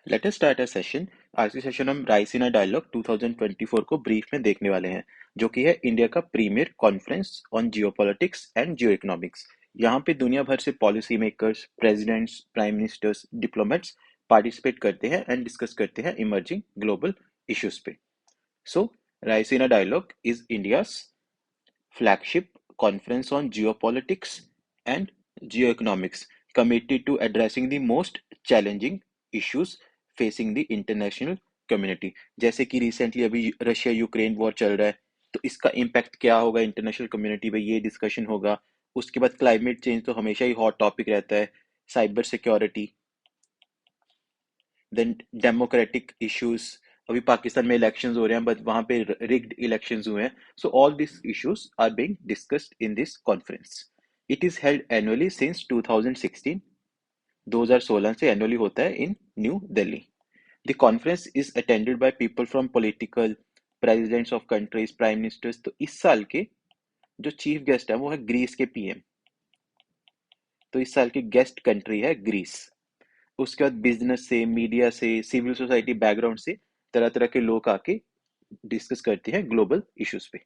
Let us start a session. आज के session हम रायसीना डायलॉग 2024 को ब्रीफ में देखने वाले हैं, जो कि है इंडिया का premier conference on geopolitics and geo economics. यहाँ पे दुनिया भर से policy makers, presidents, prime ministers, diplomats participate करते हैं एंड डिस्कस करते हैं इमर्जिंग ग्लोबल इश्यूज पे। So Raisina dialogue is India's flagship conference on geopolitics and geoeconomics committed to addressing the most challenging issues facing the international community। जैसे कि recently अभी Russia Ukraine war चल रहा है, तो इसका इम्पैक्ट क्या होगा इंटरनेशनल कम्युनिटी पे, ये डिस्कशन होगा। उसके बाद क्लाइमेट चेंज तो हमेशा ही हॉट टॉपिक रहता है, cyber security, then democratic issues. अभी पाकिस्तान में इलेक्शंस हो रहे हैं, बट वहां पे रिग्ड इलेक्शंस हुए हैं। So all this issues are being discussed in this conference. It is held annually since 2016। 2016 से एनुअली होता है in New Delhi. The conference is attended by people from political, presidents of countries, prime ministers. तो इस साल के जो चीफ गेस्ट है वो है ग्रीस के पीएम। तो इस साल की गेस्ट कंट्री है ग्रीस। उसके बाद बिजनेस से, मीडिया से, सिविल सोसाइटी बैकग्राउंड से तरह तरह के लोग आके डिस्कस करते हैं ग्लोबल इश्यूज पे।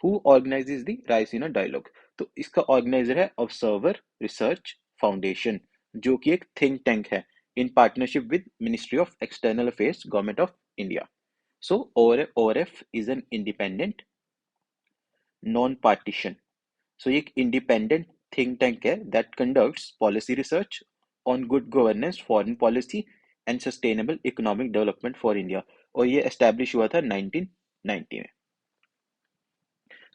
Who organizes the Raisina dialogue? तो इसका ऑर्गेनाइजर है ऑब्जर्वर रिसर्च फाउंडेशन, जो कि एक थिंक टैंक है in partnership with ministry of external affairs, government of India. So ORF is an independent non partition. So ये एक इंडिपेंडेंट थिंक टैंक है that conducts policy research on good governance, foreign policy and sustainable economic development for India. और ये establish हुआ था 1990 में।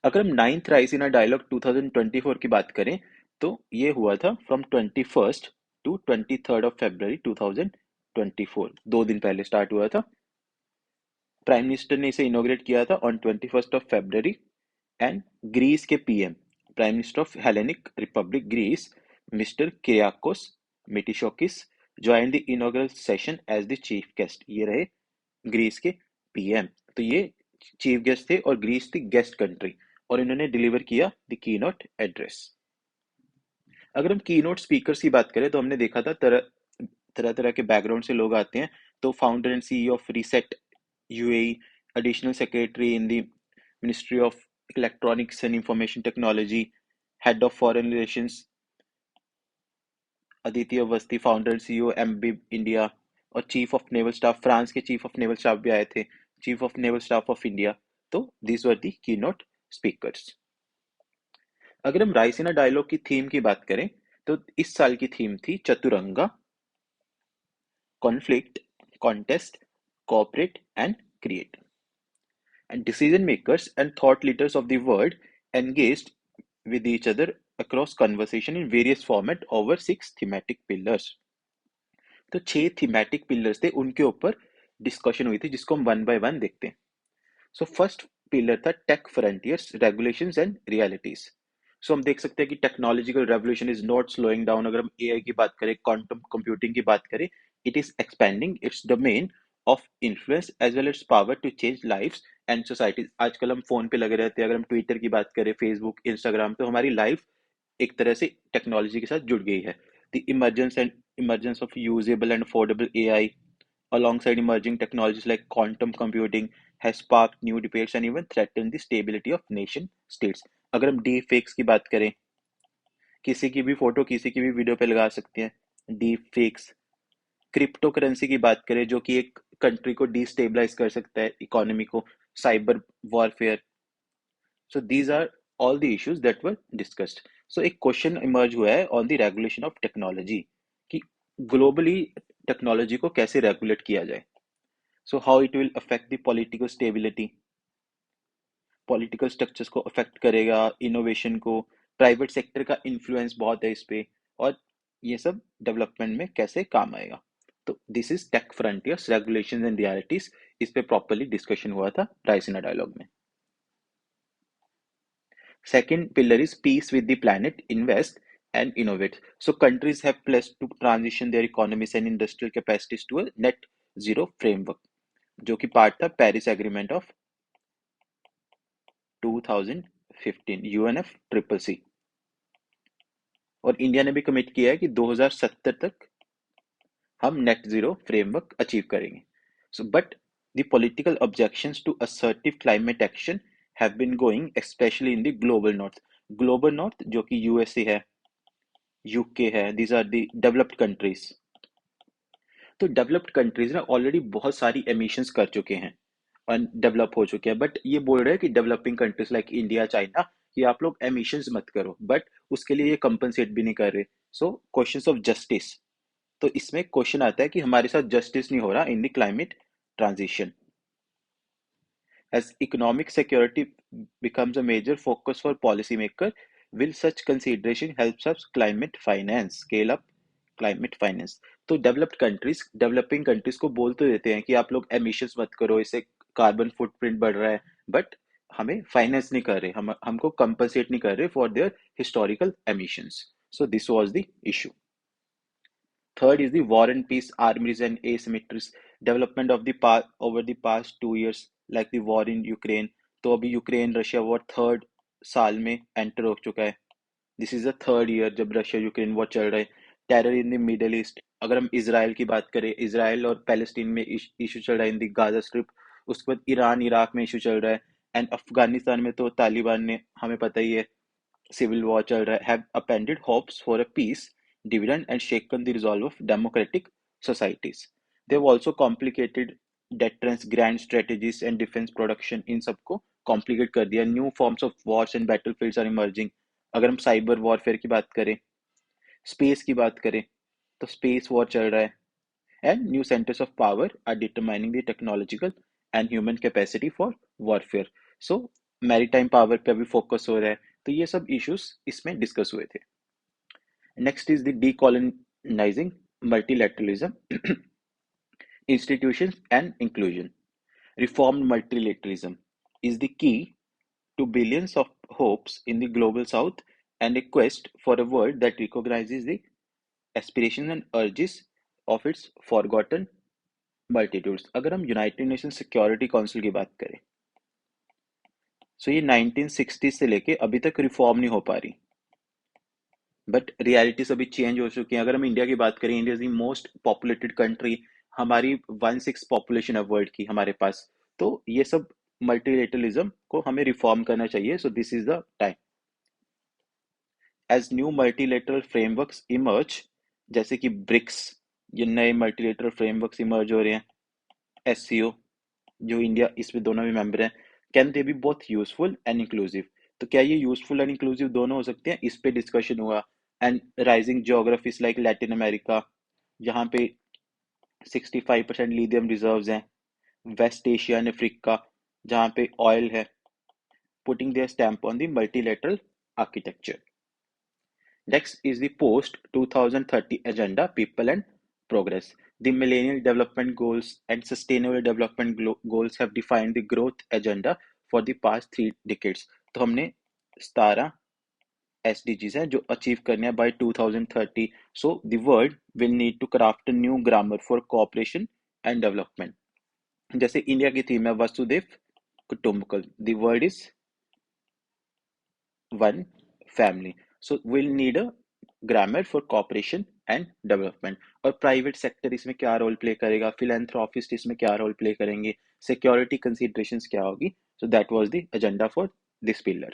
अगर हम नाइन्थ राइसीना डायलॉग 2024 की बात करें, तो ये हुआ था from 21st to 23rd of February 2024। 2 दिन पहले स्टार्ट हुआ था। प्राइम मिनिस्टर ने इसे इनॉग्रेट किया था on 21st of February। And Greece के PM, prime minister of Hellenic Republic Greece, mister Kyriakos Mitsotakis, join the inaugural session as the chief guest. ये रहे ग्रीस के पीएम। तो ये चीफ गेस्ट थे और ग्रीस थी गेस्ट कंट्री, और इन्होंने डिलीवर किया द की नोट एड्रेस। अगर हम की नोट स्पीकर्स की बात करें, तो हमने देखा था तरह तरह तरह के बैकग्राउंड से लोग आते हैं। तो founder and CEO of reset UAE, additional secretary in the ministry of electronics and information technology, head of foreign relations Aditya Awasthi, founder and CEO MB India, और chief of naval staff, France के chief of naval staff भी आए थे, chief of naval staff of India. तो this were the keynote speakers. अगर हम Raisina dialogue की theme की बात करें, तो इस साल की थीम थी Chaturanga, conflict, contest, cooperate and create. And decision makers and thought leaders of the world engaged with each other across conversation in various format over 6 thematic pillars। तो 6 थीमेटिक पिलर्स थे, उनके ऊपर डिस्कशन हुई थी, जिसको हम वन बाय वन देखते हैं। सो फर्स्ट पिलर था tech frontiers, regulations and realities. So हम देख सकते हैं कि technological revolution is not slowing down. अगर हम एआई की बात करें, क्वांटम कंप्यूटिंग की बात करें, it is expanding its domain of influence as well its power to change lifes and societies. आजकल हम फोन पे लगे रहते हैं, अगर हम ट्विटर की बात करें, फेसबुक, इंस्टाग्राम, तो हमारी लाइफ एक तरह से टेक्नोलॉजी के साथ जुड़ गई है। The emergence of usable and affordable AI alongside emerging technologies like quantum computing has sparked new debates and even threatened the stability of nation states। अगर हम डीप फेक्स की बात करें, किसी की भी फोटो किसी की भी वीडियो पे लगा सकते हैं, डीप फेक्स। क्रिप्टो करेंसी की बात करें, जो कि एक कंट्री को डिस्टेबलाइज कर सकता है, इकोनॉमी को, cyber warfare. So these are all the issues that were discussed. So एक क्वेश्चन इमर्ज हुआ है on the regulation of technology, कि ग्लोबली टेक्नोलॉजी को कैसे रेगुलेट किया जाए। So how it will affect the political stability, political structures को affect करेगा, इनोवेशन को, प्राइवेट सेक्टर का इन्फ्लुएंस बहुत है इस पे, और ये सब डेवलपमेंट में कैसे काम आएगा। तो this is tech frontiers, regulations and realities. इस पे प्रॉपर्ली डिस्कशन हुआ था रायसीना डायलॉग में। Second pillar is peace with the planet, invest and innovate. So countries have placed to transition their economies and industrial capacities to a net zero framework, जो कि part था Paris agreement of 2015, UNF triple C. और India ने भी commit किया है कि 2070 तक हम नेट जीरो फ्रेमवर्क अचीव करेंगे. So but the political objections to assertive climate action have been going specially in the global north जो कि यूएसए है, यूके है, these are the developed countries. तो डेवलप्ड कंट्रीज ना ऑलरेडी बहुत सारी emissions कर चुके हैं और डेवलप हो चुके हैं, बट ये बोल रहे हैं कि developing countries like India, China, कि आप लोग एमिशंस मत करो, बट उसके लिए ये कंपनसेट भी नहीं कर रहे. सो क्वेश्चंस ऑफ जस्टिस. तो इसमें क्वेश्चन आता है कि हमारे साथ जस्टिस नहीं हो रहा in the climate transition. As economic security becomes a major focus for policymakers, will such consideration help us climate finance, scale up climate finance? तो डेवलपिंग कंट्रीज को बोल तो देते हैं कि आप लोग एमिशंस मत करो, इससे कार्बन फुटप्रिंट बढ़ रहा है, बट हमें फाइनेंस नहीं कर रहे, हमको कंपनसेट नहीं कर रहे for their historical emissions. So this was the issue. Third is the war and peace armies and asymmetries development of the past over the past 2 years, like the war in Ukraine. तो अभी Ukraine Russia war third साल में enter हो चुका है. This is the third year जब Russia Ukraine war चल रहा है. Terror in the middle east, अगर हम इसराइल की बात करें, इसराइल और पैलेस्टीन में इशू चल रहा है इन द गाजा स्ट्रिप. उसके बाद ईरान इराक में इशू चल रहा है. एंड अफगानिस्तान में तो तालिबान ने, हमें पता ही है, civil war चल रहा है, have appended hopes for a peace dividend and shaken the resolve of democratic societies. They've also complicated deterrence, grand strategies and defense production. इन सबको complicate कर दिया. New forms of wars and battlefields are emerging. अगर हम cyber warfare की बात करें, space की बात करें, तो स्पेस वॉर चल रहा है. And new centers of power are determining the technological and human capacity for warfare. So maritime power पे अभी फोकस हो रहा है. तो ये सब इश्यूज इसमें डिस्कस हुए थे. Next is the decolonising multilateralism, institutions and inclusion. Reformed multilateralism is the key to billions of hopes in the global south and a quest for a world that recognizes the aspirations and urges of its forgotten multitudes. अगर हम United nation security council की बात करें, सो ये 1960 से लेके अभी तक रिफॉर्म नहीं हो पा रही, बट रियलिटीज अभी चेंज हो चुकी हैं. अगर हम इंडिया की बात करें, India is the most populated country. हमारी 1/6 पॉपुलेशन है वर्ल्ड की हमारे पास. तो ये सब मल्टीलेटरलिज्म को हमें रिफॉर्म करना चाहिए. So this is the time. As new multilateral frameworks emerge, जैसे कि ब्रिक्स, ये नए मल्टीलेटरल फ्रेमवर्क्स इमर्ज हो रहे हैं. एससीओ, जो इंडिया इसमें दोनों में मेंबर हैं, can they B both useful and inclusive. तो क्या ये यूजफुल एंड इंक्लूसिव दोनों हो सकते हैं, इस पे डिस्कशन हुआ. And rising geographies like Latin America, जहाँ पे 65% लिथियम रिजर्व्स हैं. वेस्ट एशिया एंड अफ्रीका, जहाँ पे ऑयल है. Putting their stamp on the multilateral architecture. Next is the post 2030 agenda, people and progress. The Millennial Development Goals and Sustainable Development Goals have defined the growth agenda for the past 3 decades. तो हमने 17 SDGs हैं जो achieve करने हैं by 2030. So the world will need to craft a new grammar for cooperation and development. जैसे India की theme है Vasudev कुटुंबकम. The word is one family. So we'll need a grammar for cooperation and development. और private sector इसमें क्या role play करेगा, philanthropist इसमें क्या role play करेंगे, सिक्योरिटी कंसिडरेशंस क्या होगी. So that was the agenda for this pillar.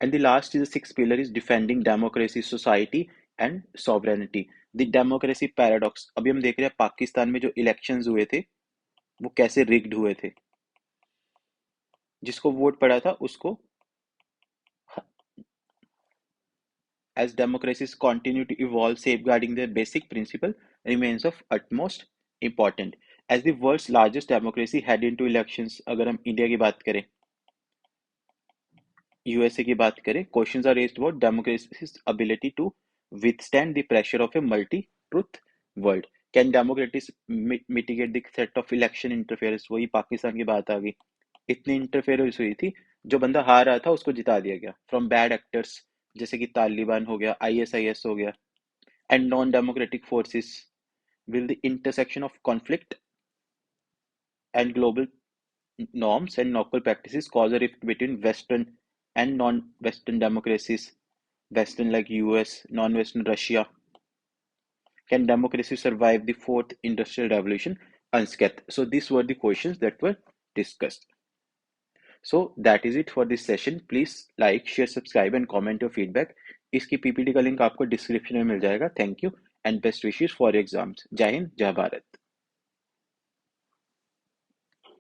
And the last is the sixth pillar is defending democracy, society and sovereignty. The democracy paradox. अभी हम देख रहे हैं पाकिस्तान में जो इलेक्शंस हुए थे वो कैसे रिग्ड हुए थे. जिसको वोट पड़ा था उसको, as democracies continue to evolve, safeguarding their basic principle remains of utmost important. As the world's largest democracy head into elections, अगर हम इंडिया की बात करें, यूएसए की बात करें, questions are raised about democracy's ability to withstand the pressure of a multi-truth world. Can democracies mitigate the threat of election interference? वही पाकिस्तान की बात आ गई. इतनी इंटरफेरेंस हुई थी, जो बंदा हार रहा था उसको जिता दिया गया फ्रॉम बैड एक्टर्स, जैसे कि तालिबान हो गया, आईएसआईएस हो गया. And non democratic forces. Will the intersection of conflict and global norms and local practices cause a rift between Western and non-Western democracies, Western like US, non-Western Russia. Can democracy survive the fourth industrial revolution unscathed? So these were the questions that were discussed. So that is it for this session. Please like, share, subscribe and comment your feedback. इसकी PPT का link आपको description में मिल जाएगा. Thank you and best wishes for exams. जय हिंद, जय भारत.